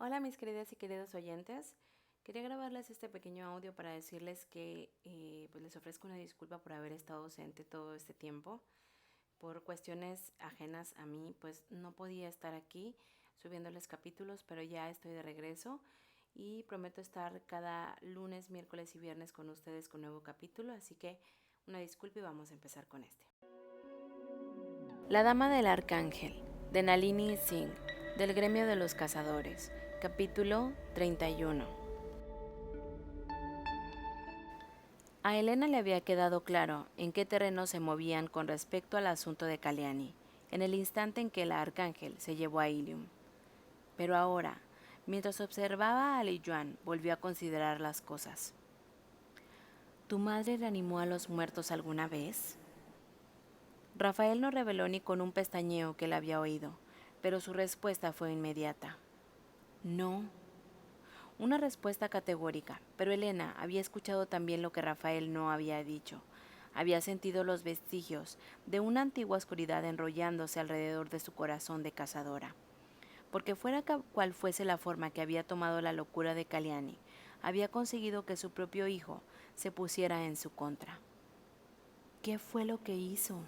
Hola mis queridas y queridos oyentes, quería grabarles este pequeño audio para decirles que pues les ofrezco una disculpa por haber estado ausente todo este tiempo. Por cuestiones ajenas a mí, pues no podía estar aquí subiéndoles capítulos, pero ya estoy de regreso y prometo estar cada lunes, miércoles y viernes con ustedes con nuevo capítulo, así que una disculpa y vamos a empezar con este. La Dama del Arcángel, de Nalini Singh, del Gremio de los Cazadores, capítulo 31. A Elena le había quedado claro en qué terreno se movían con respecto al asunto de Kalyani, en el instante en que el Arcángel se llevó a Ilium. Pero ahora, mientras observaba a Li Yuan, volvió a considerar las cosas. ¿Tu madre reanimó a los muertos alguna vez? Rafael no reveló ni con un pestañeo que la había oído, pero su respuesta fue inmediata. No. Una respuesta categórica, pero Elena había escuchado también lo que Rafael no había dicho. Había sentido los vestigios de una antigua oscuridad enrollándose alrededor de su corazón de cazadora. Porque fuera cual fuese la forma que había tomado la locura de Kalyani, había conseguido que su propio hijo se pusiera en su contra. ¿Qué fue lo que hizo?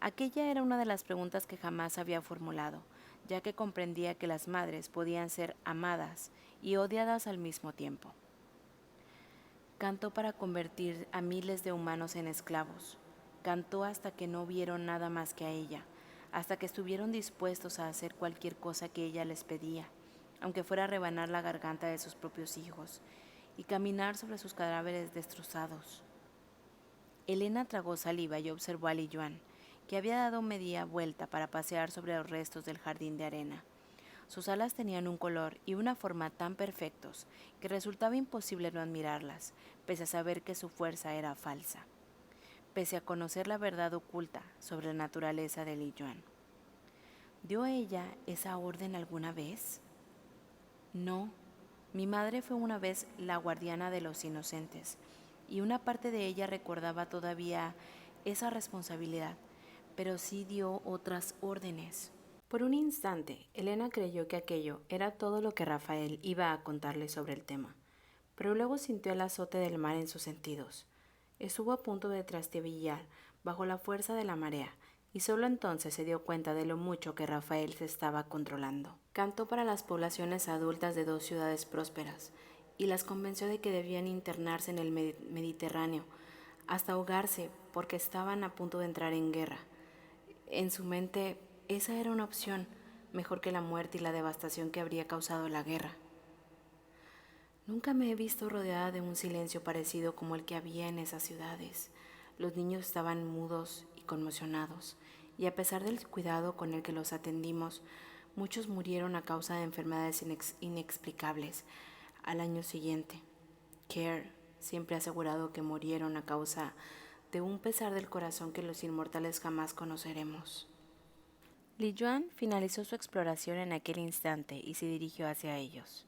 Aquella era una de las preguntas que jamás había formulado, ya que comprendía que las madres podían ser amadas y odiadas al mismo tiempo. Cantó para convertir a miles de humanos en esclavos. Cantó hasta que no vieron nada más que a ella, hasta que estuvieron dispuestos a hacer cualquier cosa que ella les pedía, aunque fuera rebanar la garganta de sus propios hijos y caminar sobre sus cadáveres destrozados. Elena tragó saliva y observó a Li Yuan, que había dado media vuelta para pasear sobre los restos del jardín de arena. Sus alas tenían un color y una forma tan perfectos que resultaba imposible no admirarlas, pese a saber que su fuerza era falsa, pese a conocer la verdad oculta sobre la naturaleza de Li Yuan. ¿Dio ella esa orden alguna vez? No. Mi madre fue una vez la guardiana de los inocentes, y una parte de ella recordaba todavía esa responsabilidad, pero sí dio otras órdenes. Por un instante, Elena creyó que aquello era todo lo que Rafael iba a contarle sobre el tema, pero luego sintió el azote del mar en sus sentidos. Estuvo a punto de trastabillar bajo la fuerza de la marea, y solo entonces se dio cuenta de lo mucho que Rafael se estaba controlando. Cantó para las poblaciones adultas de dos ciudades prósperas, y las convenció de que debían internarse en el Mediterráneo, hasta ahogarse porque estaban a punto de entrar en guerra. En su mente, esa era una opción, mejor que la muerte y la devastación que habría causado la guerra. Nunca me he visto rodeada de un silencio parecido como el que había en esas ciudades. Los niños estaban mudos y conmocionados, y a pesar del cuidado con el que los atendimos, muchos murieron a causa de enfermedades inexplicables. Al año siguiente, Kerr siempre ha asegurado que murieron a causa de un pesar del corazón que los inmortales jamás conoceremos. Li Yuan finalizó su exploración en aquel instante y se dirigió hacia ellos.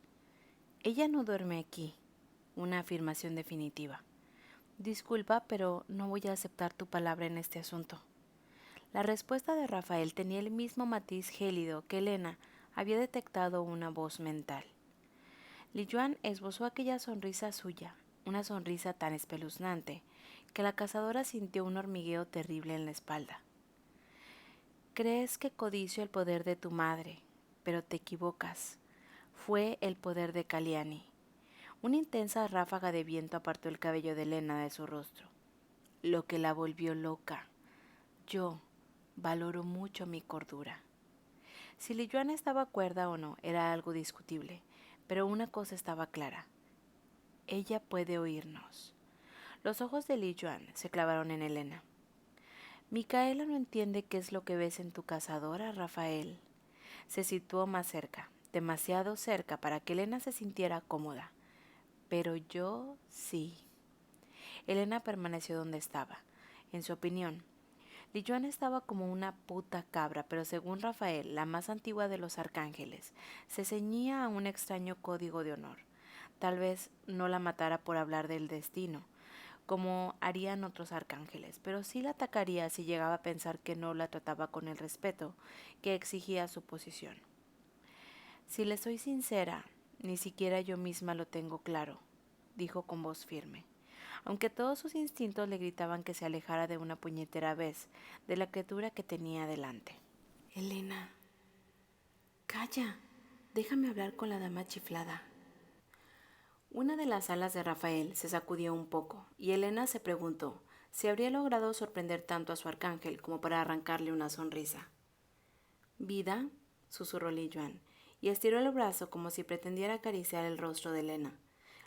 Ella no duerme aquí, una afirmación definitiva. Disculpa, pero no voy a aceptar tu palabra en este asunto. La respuesta de Rafael tenía el mismo matiz gélido que Elena había detectado una voz mental. Li Yuan esbozó aquella sonrisa suya, una sonrisa tan espeluznante que la cazadora sintió un hormigueo terrible en la espalda. Crees que codicio el poder de tu madre, pero te equivocas. Fue el poder de Kalyani. Una intensa ráfaga de viento apartó el cabello de Elena de su rostro, lo que la volvió loca. Yo valoro mucho mi cordura. Si Li Yuan estaba cuerda o no era algo discutible, pero una cosa estaba clara. Ella puede oírnos. Los ojos de Li Yuan se clavaron en Elena. Micaela no entiende qué es lo que ves en tu cazadora, Rafael. Se situó más cerca, demasiado cerca para que Elena se sintiera cómoda. Pero yo sí. Elena permaneció donde estaba. En su opinión, Li Yuan estaba como una puta cabra, pero según Rafael, la más antigua de los arcángeles, se ceñía a un extraño código de honor. Tal vez no la matara por hablar del destino, como harían otros arcángeles, pero sí la atacaría si llegaba a pensar que no la trataba con el respeto que exigía su posición. Si le soy sincera, ni siquiera yo misma lo tengo claro, dijo con voz firme, aunque todos sus instintos le gritaban que se alejara de una puñetera vez de la criatura que tenía delante. Elena, calla, déjame hablar con la dama chiflada. Una de las alas de Rafael se sacudió un poco, y Elena se preguntó si habría logrado sorprender tanto a su arcángel como para arrancarle una sonrisa. «¿Vida?», susurró Li Yuan, y estiró el brazo como si pretendiera acariciar el rostro de Elena.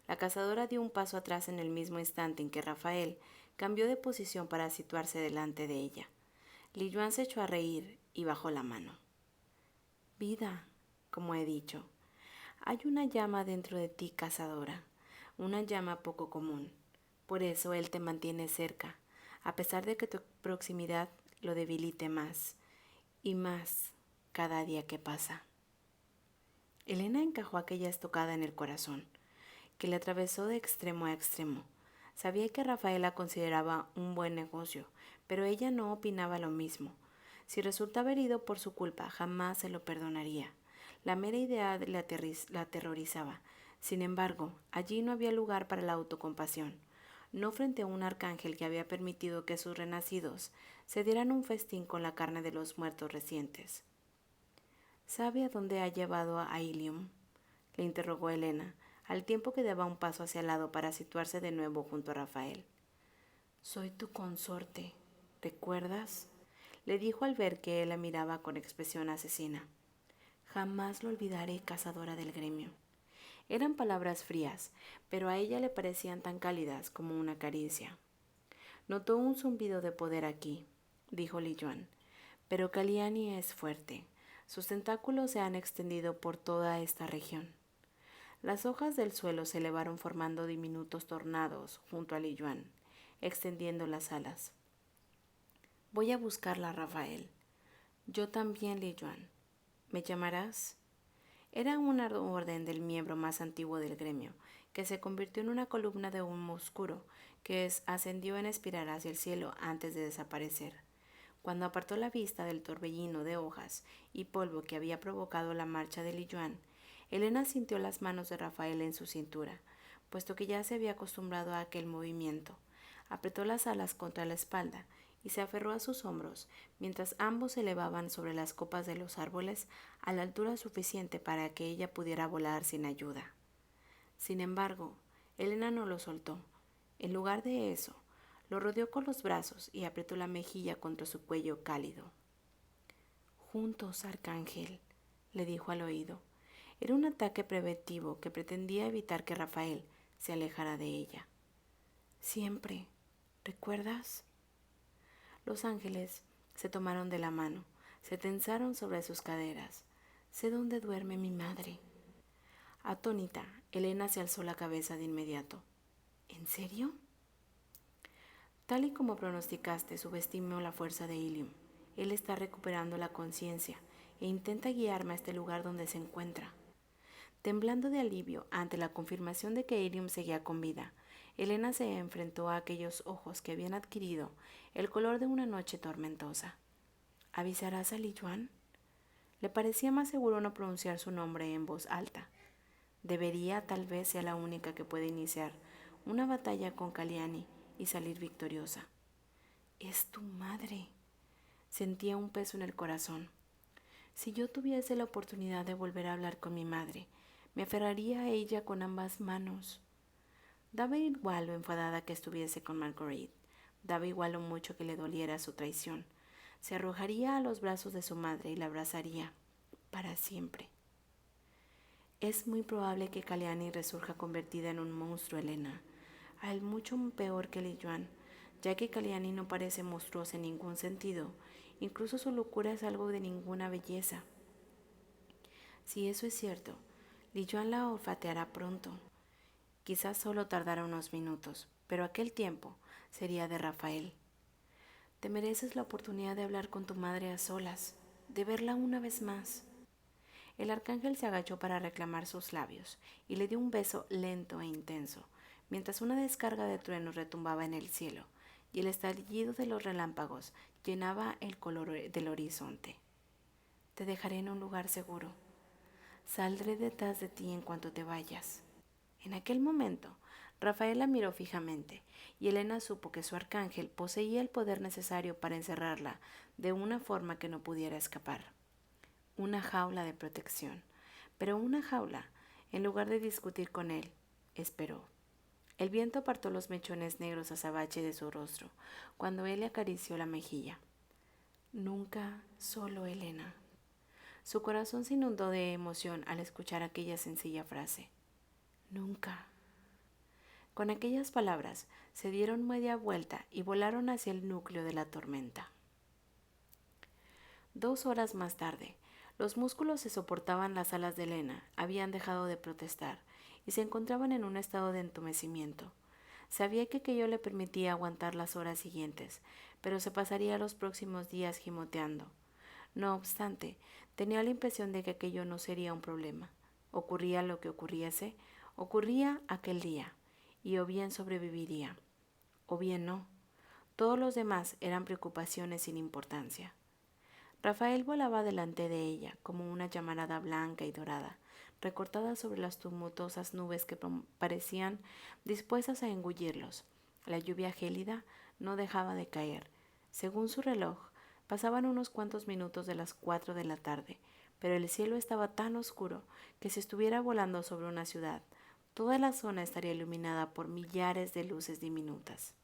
La cazadora dio un paso atrás en el mismo instante en que Rafael cambió de posición para situarse delante de ella. Li Yuan se echó a reír y bajó la mano. «Vida, como he dicho, hay una llama dentro de ti, cazadora, una llama poco común. Por eso él te mantiene cerca, a pesar de que tu proximidad lo debilite más y más cada día que pasa». Elena encajó aquella estocada en el corazón, que le atravesó de extremo a extremo. Sabía que Rafaela consideraba un buen negocio, pero ella no opinaba lo mismo. Si resultaba herido por su culpa, jamás se lo perdonaría. La mera idea la aterrorizaba. Sin embargo, allí no había lugar para la autocompasión. No frente a un arcángel que había permitido que sus renacidos se dieran un festín con la carne de los muertos recientes. ¿Sabe a dónde ha llevado a Ilium?, le interrogó Elena, al tiempo que daba un paso hacia el lado para situarse de nuevo junto a Rafael. «Soy tu consorte, ¿recuerdas?», le dijo al ver que él la miraba con expresión asesina. «Jamás lo olvidaré, cazadora del gremio». Eran palabras frías, pero a ella le parecían tan cálidas como una caricia. «Notó un zumbido de poder aquí», dijo Li Yuan, «pero Kaliani es fuerte. Sus tentáculos se han extendido por toda esta región». Las hojas del suelo se elevaron formando diminutos tornados junto a Li Yuan, extendiendo las alas. «Voy a buscarla, Rafael». «Yo también, Li Yuan. ¿Me llamarás?». Era una orden del miembro más antiguo del gremio, que se convirtió en una columna de humo oscuro que ascendió en espiral hacia el cielo antes de desaparecer. Cuando apartó la vista del torbellino de hojas y polvo que había provocado la marcha de Li Yuan, Elena sintió las manos de Rafael en su cintura, puesto que ya se había acostumbrado a aquel movimiento. Apretó las alas contra la espalda y se aferró a sus hombros, mientras ambos se elevaban sobre las copas de los árboles a la altura suficiente para que ella pudiera volar sin ayuda. Sin embargo, Elena no lo soltó. En lugar de eso, lo rodeó con los brazos y apretó la mejilla contra su cuello cálido. «Juntos, arcángel», le dijo al oído. Era un ataque preventivo que pretendía evitar que Rafael se alejara de ella. «Siempre, ¿recuerdas?». Los ángeles se tomaron de la mano, se tensaron sobre sus caderas. «Sé dónde duerme mi madre». Atónita, Elena se alzó la cabeza de inmediato. «¿En serio?». «Tal y como pronosticaste, subestimó la fuerza de Ilium. Él está recuperando la conciencia e intenta guiarme a este lugar donde se encuentra». Temblando de alivio ante la confirmación de que Ilium seguía con vida, Elena se enfrentó a aquellos ojos que habían adquirido el color de una noche tormentosa. «¿Avisarás a Li Yuan?». Le parecía más seguro no pronunciar su nombre en voz alta. Debería, tal vez sea la única que puede iniciar una batalla con Kaliani y salir victoriosa. «Es tu madre». Sentía un peso en el corazón. «Si yo tuviese la oportunidad de volver a hablar con mi madre, me aferraría a ella con ambas manos». Daba igual lo enfadada que estuviese con Marguerite, daba igual lo mucho que le doliera su traición. Se arrojaría a los brazos de su madre y la abrazaría para siempre. «Es muy probable que Kaliani resurja convertida en un monstruo, Elena, al mucho peor que Li Yuan, ya que Kaliani no parece monstruosa en ningún sentido, incluso su locura es algo de ninguna belleza». «Si eso es cierto, Li Yuan la olfateará pronto. Quizás solo tardará unos minutos, pero aquel tiempo sería de Rafael. Te mereces la oportunidad de hablar con tu madre a solas, de verla una vez más». El arcángel se agachó para reclamar sus labios y le dio un beso lento e intenso, mientras una descarga de truenos retumbaba en el cielo y el estallido de los relámpagos llenaba el color del horizonte. «Te dejaré en un lugar seguro». Saldré detrás de ti en cuanto te vayas. En aquel momento, Rafael la miró fijamente, y Elena supo que su arcángel poseía el poder necesario para encerrarla de una forma que no pudiera escapar. Una jaula de protección, pero una jaula. En lugar de discutir con él, esperó. El viento apartó los mechones negros azabache de su rostro cuando él le acarició la mejilla. Nunca solo, Elena. Su corazón se inundó de emoción al escuchar aquella sencilla frase. Nunca. Con aquellas palabras se dieron media vuelta y volaron hacia el núcleo de la tormenta. 2 horas más tarde, los músculos que soportaban las alas de Elena habían dejado de protestar y se encontraban en un estado de entumecimiento. Sabía que aquello le permitía aguantar las horas siguientes, pero se pasaría los próximos días gimoteando. No obstante, tenía la impresión de que aquello no sería un problema. Ocurría lo que ocurriese, ocurría aquel día, y o bien sobreviviría, o bien no. Todos los demás eran preocupaciones sin importancia. Rafael volaba delante de ella como una llamarada blanca y dorada, recortada sobre las tumultuosas nubes que parecían dispuestas a engullirlos. La lluvia gélida no dejaba de caer. Según su reloj, pasaban unos cuantos minutos de las 4 de la tarde, pero el cielo estaba tan oscuro que si estuviera volando sobre una ciudad, toda la zona estaría iluminada por millares de luces diminutas.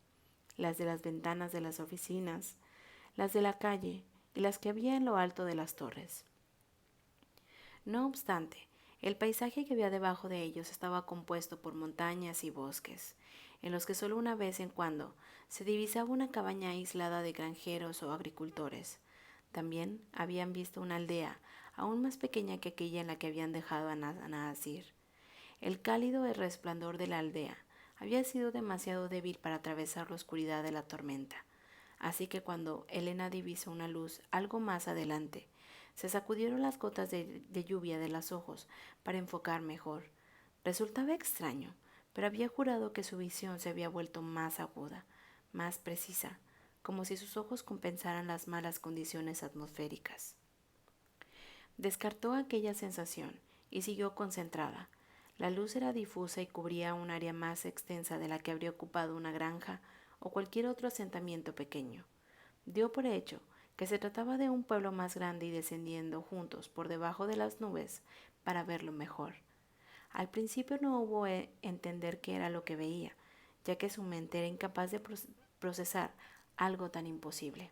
Las de las ventanas de las oficinas, las de la calle y las que había en lo alto de las torres. No obstante, el paisaje que había debajo de ellos estaba compuesto por montañas y bosques, en los que solo una vez en cuando se divisaba una cabaña aislada de granjeros o agricultores. También habían visto una aldea aún más pequeña que aquella en la que habían dejado a Nasir. El cálido resplandor de la aldea había sido demasiado débil para atravesar la oscuridad de la tormenta, así que cuando Elena divisó una luz algo más adelante, se sacudieron las gotas de lluvia de los ojos para enfocar mejor. Resultaba extraño, pero había jurado que su visión se había vuelto más aguda, más precisa, como si sus ojos compensaran las malas condiciones atmosféricas. Descartó aquella sensación y siguió concentrada. La luz era difusa y cubría un área más extensa de la que habría ocupado una granja o cualquier otro asentamiento pequeño. Dio por hecho que se trataba de un pueblo más grande y descendiendo juntos por debajo de las nubes para verlo mejor. Al principio no hubo entender qué era lo que veía, ya que su mente era incapaz de procesar algo tan imposible.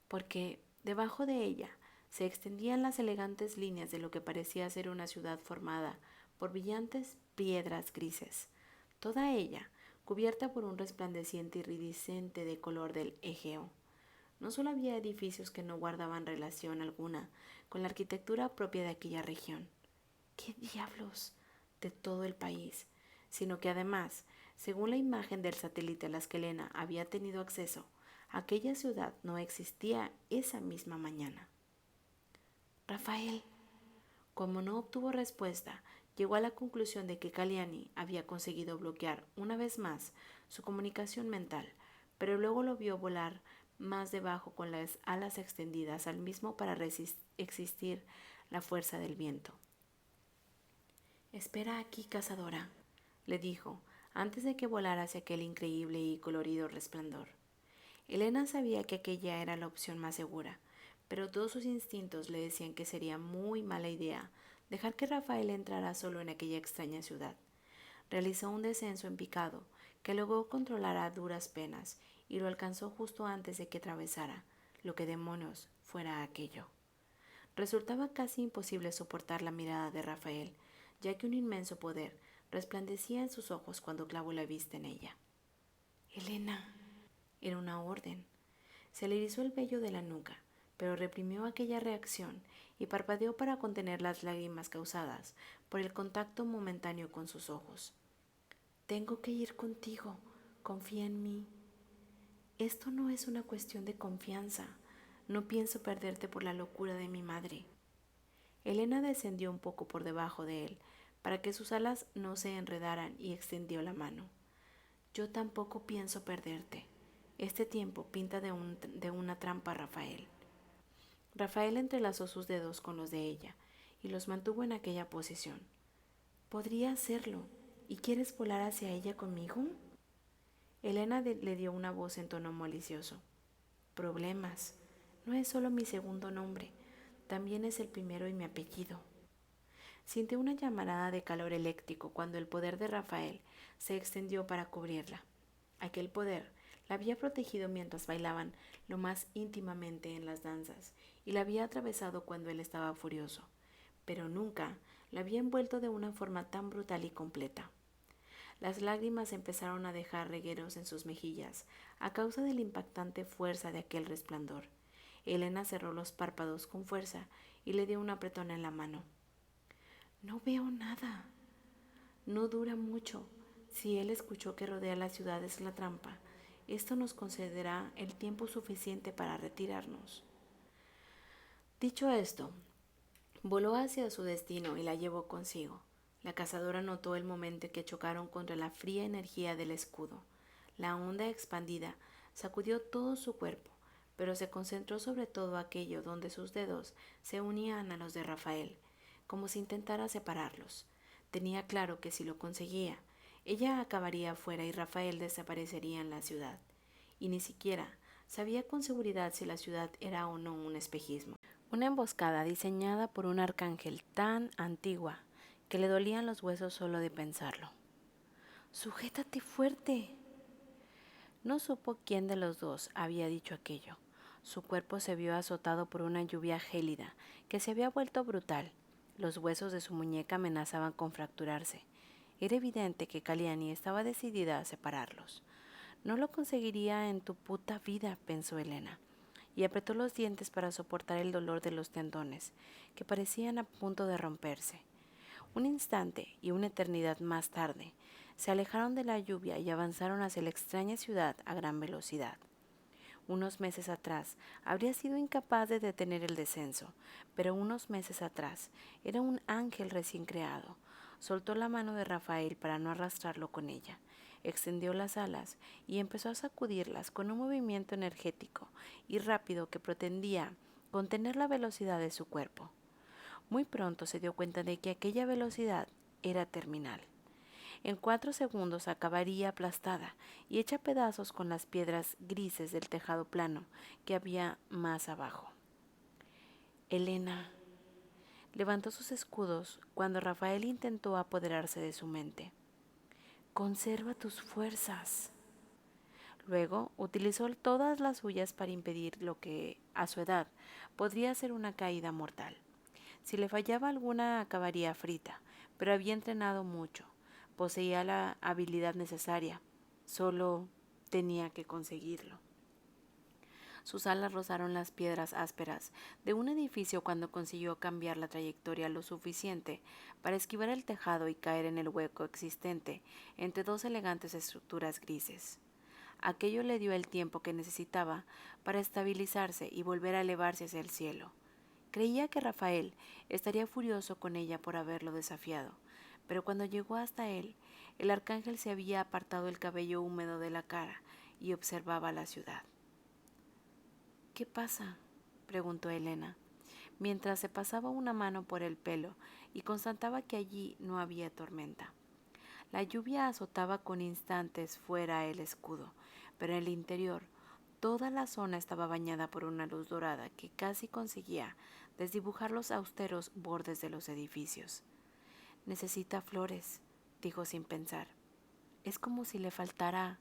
Porque debajo de ella se extendían las elegantes líneas de lo que parecía ser una ciudad formada por brillantes piedras grises, toda ella cubierta por un resplandeciente iridiscente de color del Egeo. No solo había edificios que no guardaban relación alguna con la arquitectura propia de aquella región, ¡qué diablos!, de todo el país, sino que además, según la imagen del satélite a las que Elena había tenido acceso, aquella ciudad no existía esa misma mañana. Rafael, como no obtuvo respuesta, llegó a la conclusión de que Caliani había conseguido bloquear una vez más su comunicación mental, pero luego lo vio volar más debajo con las alas extendidas al mismo para existir la fuerza del viento. Espera aquí, cazadora, le dijo, antes de que volara hacia aquel increíble y colorido resplandor. Elena sabía que aquella era la opción más segura, pero todos sus instintos le decían que sería muy mala idea dejar que Rafael entrara solo en aquella extraña ciudad. Realizó un descenso en picado que logró controlar a duras penas y lo alcanzó justo antes de que atravesara lo que demonios fuera aquello. Resultaba casi imposible soportar la mirada de Rafael, ya que un inmenso poder resplandecía en sus ojos cuando clavó la vista en ella. Elena, era una orden. Se le erizó el vello de la nuca, pero reprimió aquella reacción y parpadeó para contener las lágrimas causadas por el contacto momentáneo con sus ojos. Tengo que ir contigo, confía en mí. Esto no es una cuestión de confianza. No pienso perderte por la locura de mi madre. Elena descendió un poco por debajo de él para que sus alas no se enredaran y extendió la mano. Yo tampoco pienso perderte. Este tiempo pinta de una trampa, Rafael. Rafael entrelazó sus dedos con los de ella y los mantuvo en aquella posición. «Podría hacerlo. ¿Y quieres volar hacia ella conmigo?». Elena le dio una voz en tono malicioso. «Problemas. No es solo mi segundo nombre, también es el primero y mi apellido». Sintió una llamarada de calor eléctrico cuando el poder de Rafael se extendió para cubrirla. Aquel poder la había protegido mientras bailaban lo más íntimamente en las danzas y la había atravesado cuando él estaba furioso, pero nunca la había envuelto de una forma tan brutal y completa. Las lágrimas empezaron a dejar regueros en sus mejillas a causa de la impactante fuerza de aquel resplandor. Elena cerró los párpados con fuerza y le dio un apretón en la mano. «No veo nada». «No dura mucho. Si él escuchó que rodea la ciudad es la trampa. Esto nos concederá el tiempo suficiente para retirarnos». Dicho esto, voló hacia su destino y la llevó consigo. La cazadora notó el momento en que chocaron contra la fría energía del escudo. La onda expandida sacudió todo su cuerpo, pero se concentró sobre todo aquello donde sus dedos se unían a los de Rafael, como si intentara separarlos. Tenía claro que si lo conseguía, ella acabaría afuera y Rafael desaparecería en la ciudad. Y ni siquiera sabía con seguridad si la ciudad era o no un espejismo. Una emboscada diseñada por un arcángel tan antigua que le dolían los huesos solo de pensarlo. «Sujétate fuerte». No supo quién de los dos había dicho aquello. Su cuerpo se vio azotado por una lluvia gélida que se había vuelto brutal. Los huesos de su muñeca amenazaban con fracturarse. Era evidente que Kalyani estaba decidida a separarlos. «No lo conseguiría en tu puta vida», pensó Elena, y apretó los dientes para soportar el dolor de los tendones, que parecían a punto de romperse. Un instante y una eternidad más tarde, se alejaron de la lluvia y avanzaron hacia la extraña ciudad a gran velocidad. Unos meses atrás habría sido incapaz de detener el descenso, pero unos meses atrás era un ángel recién creado. Soltó la mano de Rafael para no arrastrarlo con ella, extendió las alas y empezó a sacudirlas con un movimiento energético y rápido que pretendía contener la velocidad de su cuerpo. Muy pronto se dio cuenta de que aquella velocidad era terminal. En 4 segundos acabaría aplastada y hecha pedazos con las piedras grises del tejado plano que había más abajo. Elena levantó sus escudos cuando Rafael intentó apoderarse de su mente. «Conserva tus fuerzas». Luego utilizó todas las suyas para impedir lo que, a su edad, podría ser una caída mortal. Si le fallaba alguna acabaría frita, pero había entrenado mucho. Poseía la habilidad necesaria, solo tenía que conseguirlo. Sus alas rozaron las piedras ásperas de un edificio cuando consiguió cambiar la trayectoria lo suficiente para esquivar el tejado y caer en el hueco existente entre dos elegantes estructuras grises. Aquello le dio el tiempo que necesitaba para estabilizarse y volver a elevarse hacia el cielo. Creía que Rafael estaría furioso con ella por haberlo desafiado, pero cuando llegó hasta él, el arcángel se había apartado el cabello húmedo de la cara y observaba la ciudad. «¿Qué pasa?», preguntó Elena, mientras se pasaba una mano por el pelo y constataba que allí no había tormenta. La lluvia azotaba con instantes fuera el escudo, pero en el interior toda la zona estaba bañada por una luz dorada que casi conseguía desdibujar los austeros bordes de los edificios. «Necesita flores», dijo sin pensar. «Es como si le faltara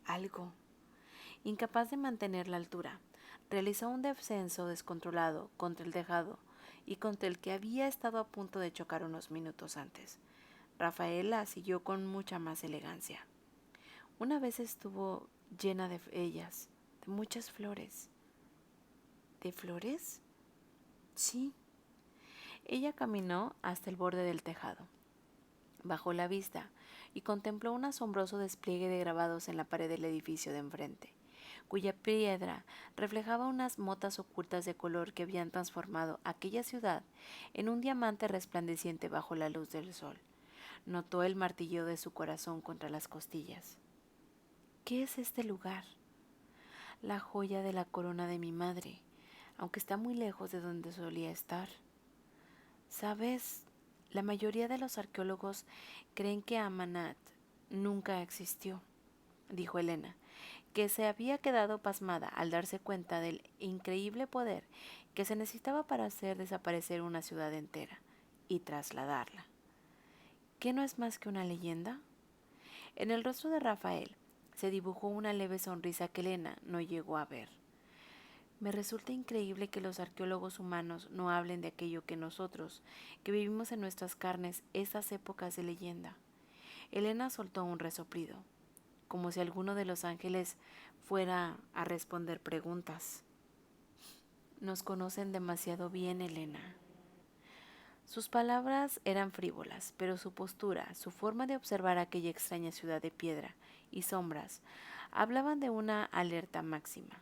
algo». Incapaz de mantener la altura, realizó un descenso descontrolado contra el tejado y contra el que había estado a punto de chocar unos minutos antes. Rafaela siguió con mucha más elegancia. Una vez estuvo llena de ellas, de muchas flores. ¿De flores? Sí. Ella caminó hasta el borde del tejado. Bajó la vista y contempló un asombroso despliegue de grabados en la pared del edificio de enfrente, cuya piedra reflejaba unas motas ocultas de color que habían transformado aquella ciudad en un diamante resplandeciente bajo la luz del sol. Notó el martillo de su corazón contra las costillas. ¿Qué es este lugar? La joya de la corona de mi madre, aunque está muy lejos de donde solía estar. ¿Sabes? La mayoría de los arqueólogos creen que Amanat nunca existió, dijo Elena, que se había quedado pasmada al darse cuenta del increíble poder que se necesitaba para hacer desaparecer una ciudad entera y trasladarla. ¿Qué no es más que una leyenda? En el rostro de Rafael se dibujó una leve sonrisa que Elena no llegó a ver. Me resulta increíble que los arqueólogos humanos no hablen de aquello que nosotros, que vivimos en nuestras carnes esas épocas de leyenda. Elena soltó un resoplido, como si alguno de los ángeles fuera a responder preguntas. Nos conocen demasiado bien, Elena. Sus palabras eran frívolas, pero su postura, su forma de observar aquella extraña ciudad de piedra y sombras, hablaban de una alerta máxima.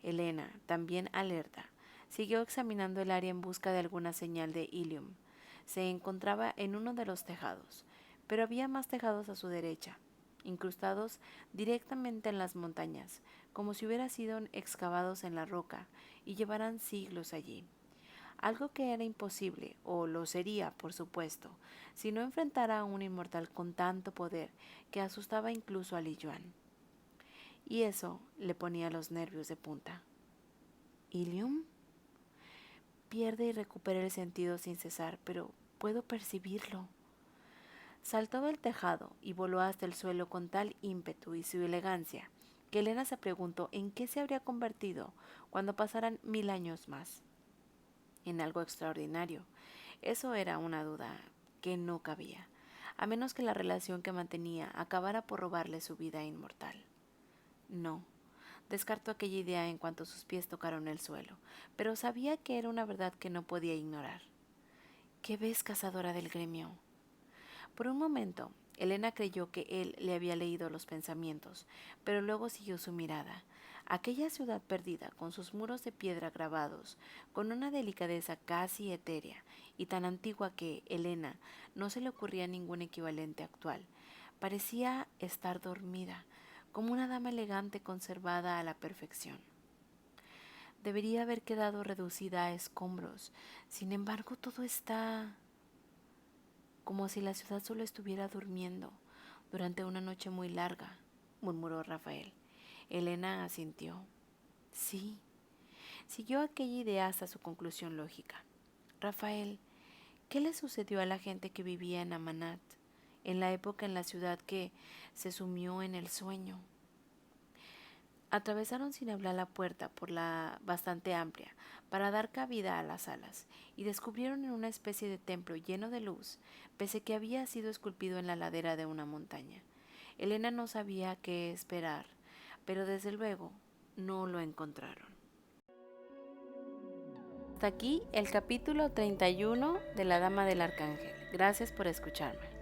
Elena, también alerta, siguió examinando el área en busca de alguna señal de Ilium. Se encontraba en uno de los tejados, pero había más tejados a su derecha, incrustados directamente en las montañas, como si hubieran sido excavados en la roca y llevaran siglos allí. Algo que era imposible, o lo sería, por supuesto, si no enfrentara a un inmortal con tanto poder que asustaba incluso a Li Yuan. Y eso le ponía los nervios de punta. ¿Ilium? Pierde y recupera el sentido sin cesar, pero puedo percibirlo. Saltó del tejado y voló hasta el suelo con tal ímpetu y su elegancia que Elena se preguntó en qué se habría convertido cuando pasaran 1000 años más. En algo extraordinario. Eso era una duda que no cabía, a menos que la relación que mantenía acabara por robarle su vida inmortal. No, descartó aquella idea en cuanto sus pies tocaron el suelo, pero sabía que era una verdad que no podía ignorar. ¿Qué ves, cazadora del gremio? Por un momento, Elena creyó que él le había leído los pensamientos, pero luego siguió su mirada. Aquella ciudad perdida, con sus muros de piedra grabados, con una delicadeza casi etérea y tan antigua que Elena no se le ocurría ningún equivalente actual, parecía estar dormida, como una dama elegante conservada a la perfección. Debería haber quedado reducida a escombros. Sin embargo, todo está como si la ciudad solo estuviera durmiendo durante una noche muy larga, murmuró Rafael. Elena asintió. Sí, siguió aquella idea hasta su conclusión lógica. Rafael, ¿qué le sucedió a la gente que vivía en Amanat, en la época en la ciudad que se sumió en el sueño? Atravesaron sin hablar la puerta por la bastante amplia para dar cabida a las salas y descubrieron en una especie de templo lleno de luz, pese que había sido esculpido en la ladera de una montaña. Elena no sabía qué esperar, pero desde luego no lo encontraron. Hasta aquí el capítulo 31 de La Dama del Arcángel. Gracias por escucharme.